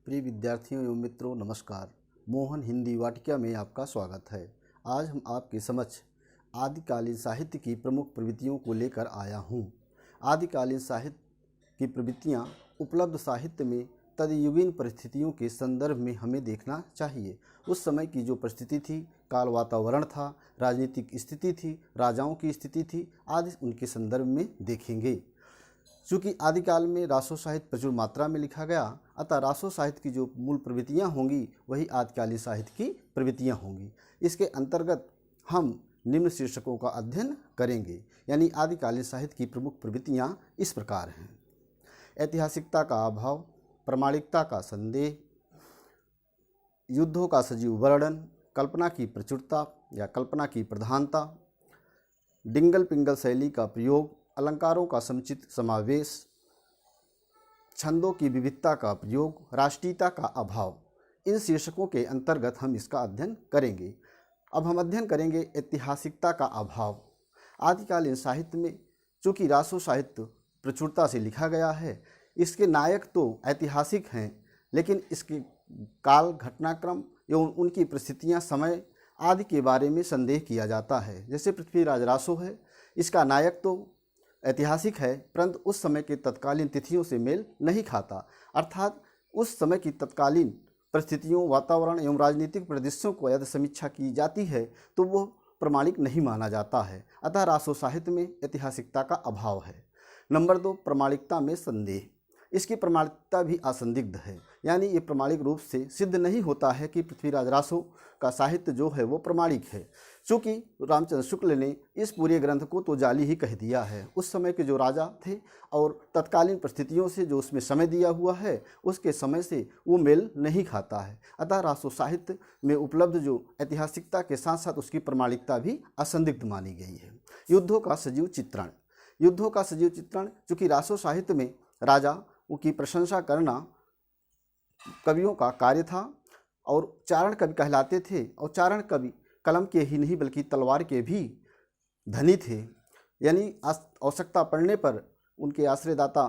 प्रिय विद्यार्थियों एवं मित्रों, नमस्कार। मोहन हिंदी वाटिका में आपका स्वागत है। आज हम आपके समक्ष आदिकालीन साहित्य की प्रमुख प्रवृत्तियों को लेकर आया हूँ। आदिकालीन साहित्य की प्रवृत्तियाँ उपलब्ध साहित्य में तदयुगीन परिस्थितियों के संदर्भ में हमें देखना चाहिए। उस समय की जो परिस्थिति थी, काल वातावरण था, राजनीतिक स्थिति थी, राजाओं की स्थिति थी आदि, उनके संदर्भ में देखेंगे। चूँकि आदिकाल में रासो साहित्य प्रचुर मात्रा में लिखा गया, अतः रासो साहित्य की जो मूल प्रवृत्तियाँ होंगी वही आदिकालीन साहित्य की प्रवृत्तियाँ होंगी। इसके अंतर्गत हम निम्न शीर्षकों का अध्ययन करेंगे। यानी आदिकालीन साहित्य की प्रमुख प्रवृत्तियाँ इस प्रकार हैं: ऐतिहासिकता का अभाव, प्रामाणिकता का संदेह, युद्धों का सजीव वर्णन, कल्पना की प्रचुरता या कल्पना की प्रधानता, डिंगल पिंगल शैली का प्रयोग, अलंकारों का समुचित समावेश, छंदों की विविधता का प्रयोग, राष्ट्रीयता का अभाव। इन शीर्षकों के अंतर्गत हम इसका अध्ययन करेंगे। अब हम अध्ययन करेंगे ऐतिहासिकता का अभाव। आदिकालीन साहित्य में चूँकि रासो साहित्य प्रचुरता से लिखा गया है, इसके नायक तो ऐतिहासिक हैं, लेकिन इसके काल, घटनाक्रम एवं उनकी परिस्थितियाँ, समय आदि के बारे में संदेह किया जाता है। जैसे पृथ्वीराज रासो है, इसका नायक तो ऐतिहासिक है, परंतु उस समय के तत्कालीन तिथियों से मेल नहीं खाता। अर्थात उस समय की तत्कालीन परिस्थितियों, वातावरण एवं राजनीतिक परिदृश्यों को यदि समीक्षा की जाती है तो वो प्रमाणिक नहीं माना जाता है। अतः रासो साहित्य में ऐतिहासिकता का अभाव है। नंबर 2, प्रामाणिकता में संदेह। इसकी प्रामाणिकता भी असंदिग्ध है, यानी ये प्रामाणिक रूप से सिद्ध नहीं होता है कि पृथ्वीराज रासो का साहित्य जो है वो प्रमाणिक है। चूँकि रामचंद्र शुक्ल ने इस पूरे ग्रंथ को तो जाली ही कह दिया है। उस समय के जो राजा थे और तत्कालीन परिस्थितियों से जो उसमें समय दिया हुआ है, उसके समय से वो मेल नहीं खाता है। अतः रासो साहित्य में उपलब्ध जो ऐतिहासिकता के साथ साथ उसकी प्रामाणिकता भी असंदिग्ध मानी गई है। युद्धों का सजीव चित्रण। युद्धों का सजीव चित्रण, चूँकि रासो साहित्य में राजा की प्रशंसा करना कवियों का कार्य था और चारण कवि कहलाते थे, और चारण कवि कलम के ही नहीं बल्कि तलवार के भी धनी थे। यानी आवश्यकता पड़ने पर उनके आश्रयदाता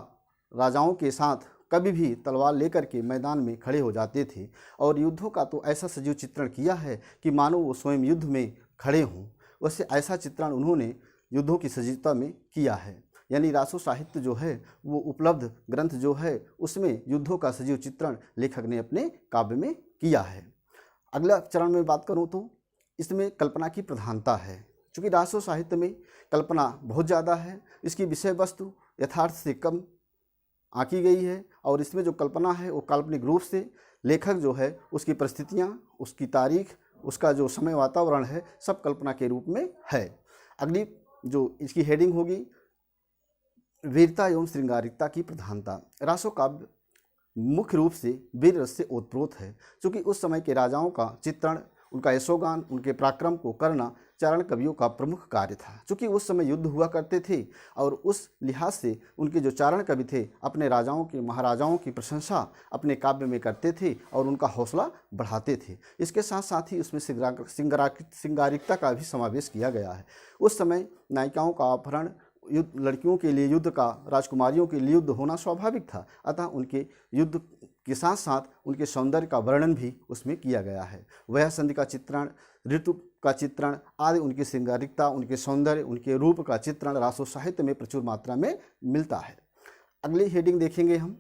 राजाओं के साथ कभी भी तलवार लेकर के मैदान में खड़े हो जाते थे। और युद्धों का तो ऐसा सजीव चित्रण किया है कि मानो वो स्वयं युद्ध में खड़े हों। वैसे ऐसा चित्रण उन्होंने युद्धों की सजीवता में किया है। यानी रासो साहित्य जो है वो उपलब्ध ग्रंथ जो है उसमें युद्धों का सजीव चित्रण लेखक ने अपने काव्य में किया है। अगला चरण में बात करूं तो इसमें कल्पना की प्रधानता है। चूँकि रासो साहित्य में कल्पना बहुत ज़्यादा है, इसकी विषय वस्तु यथार्थ से कम आंकी गई है, और इसमें जो कल्पना है वो काल्पनिक रूप से लेखक जो है उसकी परिस्थितियाँ, उसकी तारीख, उसका जो समय वातावरण है, सब कल्पना के रूप में है। अगली जो इसकी हेडिंग होगी, वीरता एवं श्रृंगारिकता की प्रधानता। रासो काव्य मुख्य रूप से वीर रस से ओतप्रोत है। चूँकि उस समय के राजाओं का चित्रण, उनका यशोगान, उनके पराक्रम को करना चारण कवियों का प्रमुख कार्य था। चूँकि उस समय युद्ध हुआ करते थे और उस लिहाज से उनके जो चारण कवि थे अपने राजाओं की, महाराजाओं की प्रशंसा अपने काव्य में करते थे और उनका हौसला बढ़ाते थे। इसके साथ साथ ही उसमें श्रृंगारिकता का भी समावेश किया गया है। उस समय नायिकाओं का अपहरण, युद्ध, लड़कियों के लिए युद्ध का, राजकुमारियों के लिए युद्ध होना स्वाभाविक था। अतः उनके युद्ध के साथ साथ उनके सौंदर्य का वर्णन भी उसमें किया गया है। वह संधि का चित्रण, ऋतु का चित्रण आदि, उनकी श्रृंगारिकता, उनके सौंदर्य, उनके रूप का चित्रण रासो साहित्य में प्रचुर मात्रा में मिलता है। अगली हेडिंग देखेंगे हम।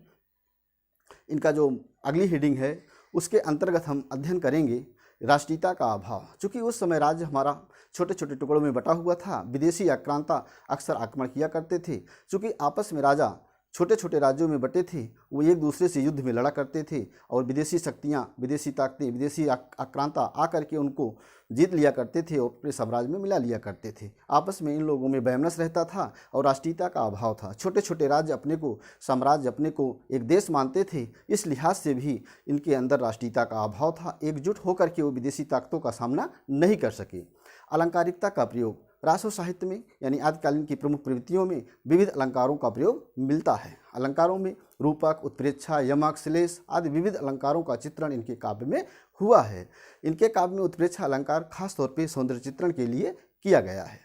इनका जो अगली हेडिंग है उसके अंतर्गत हम अध्ययन करेंगे राष्ट्रीयता का अभाव। चूँकि उस समय राज्य हमारा छोटे छोटे टुकड़ों में बटा हुआ था, विदेशी आक्रांता अक्सर आक्रमण किया करते थे। चूँकि आपस में राजा छोटे छोटे राज्यों में बटे थे, वो एक दूसरे से युद्ध में लड़ा करते थे और विदेशी शक्तियाँ, विदेशी ताकतें, विदेशी आक्रांता आकर के उनको जीत लिया करते थे और अपने साम्राज्य में मिला लिया करते थे। आपस में इन लोगों में वैमनस्य रहता था और राष्ट्रीयता का अभाव था। छोटे छोटे राज्य अपने को, साम्राज्य अपने को एक देश मानते थे। इस लिहाज से भी इनके अंदर राष्ट्रीयता का अभाव था। एकजुट होकर के वो विदेशी ताकतों का सामना नहीं कर सके। अलंकारिकता का प्रयोग। रासो साहित्य में यानी आदिकालीन की प्रमुख प्रवृत्तियों में विविध अलंकारों का प्रयोग मिलता है। अलंकारों में रूपक, उत्प्रेक्षा, यमक, श्लेष आदि विविध अलंकारों का चित्रण इनके काव्य में हुआ है। इनके काव्य में उत्प्रेक्षा अलंकार खास तौर पर सौंदर्य चित्रण के लिए किया गया है।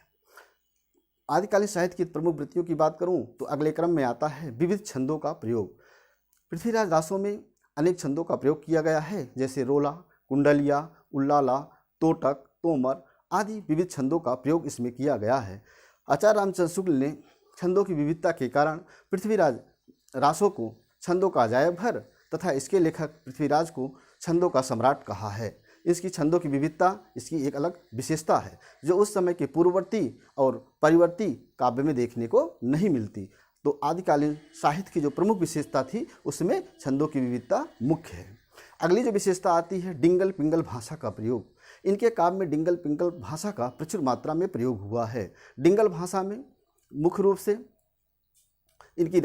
आदिकालीन साहित्य की प्रमुख वृत्तियों की बात करूं तो अगले क्रम में आता है विविध छंदों का प्रयोग। पृथ्वीराज रासो में अनेक छंदों का प्रयोग किया गया है, जैसे रोला, कुंडलिया, उल्लाला, तोटक, तोमर आदि विविध छंदों का प्रयोग इसमें किया गया है। आचार्य रामचंद्र शुक्ल ने छंदों की विविधता के कारण पृथ्वीराज रासो को छंदों का अजायब घर तथा इसके लेखक पृथ्वीराज को छंदों का सम्राट कहा है। इसकी छंदों की विविधता इसकी एक अलग विशेषता है, जो उस समय के पूर्ववर्ती और परिवर्ती काव्य में देखने को नहीं मिलती। तो आदिकालीन साहित्य की जो प्रमुख विशेषता थी उसमें छंदों की विविधता मुख्य है। अगली जो विशेषता आती है डिंगल पिंगल भाषा का प्रयोग। इनके काव्य में डिंगल पिंगल भाषा का प्रचुर मात्रा में प्रयोग हुआ है। डिंगल भाषा में मुख्य रूप से इनकी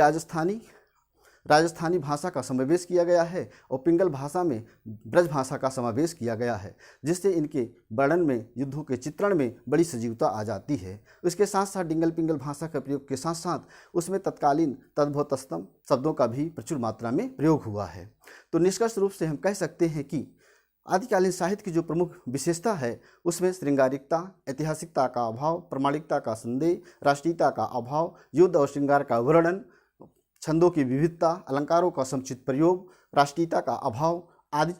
राजस्थानी भाषा का समावेश किया गया है और पिंगल भाषा में ब्रज भाषा का समावेश किया गया है, जिससे इनके वर्णन में, युद्धों के चित्रण में बड़ी सजीवता आ जाती है। इसके साथ साथ डिंगल पिंगल भाषा के प्रयोग के साथ साथ उसमें तत्कालीन तद्भवतस्तम शब्दों का भी प्रचुर मात्रा में प्रयोग हुआ है। तो निष्कर्ष रूप से हम कह सकते हैं कि आदिकालीन साहित्य की जो प्रमुख विशेषता है उसमें श्रृंगारिकता, ऐतिहासिकता का अभाव, प्रामाणिकता का संदेह, राष्ट्रीयता का अभाव, युद्ध और श्रृंगार का वर्णन, छंदों की विविधता, अलंकारों का समुचित प्रयोग, राष्ट्रीयता का अभाव आदि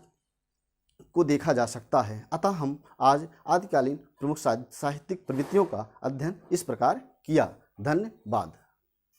को देखा जा सकता है। अतः हम आज आदिकालीन प्रमुख साहित्यिक प्रवृत्तियों का अध्ययन इस प्रकार किया। धन्यवाद।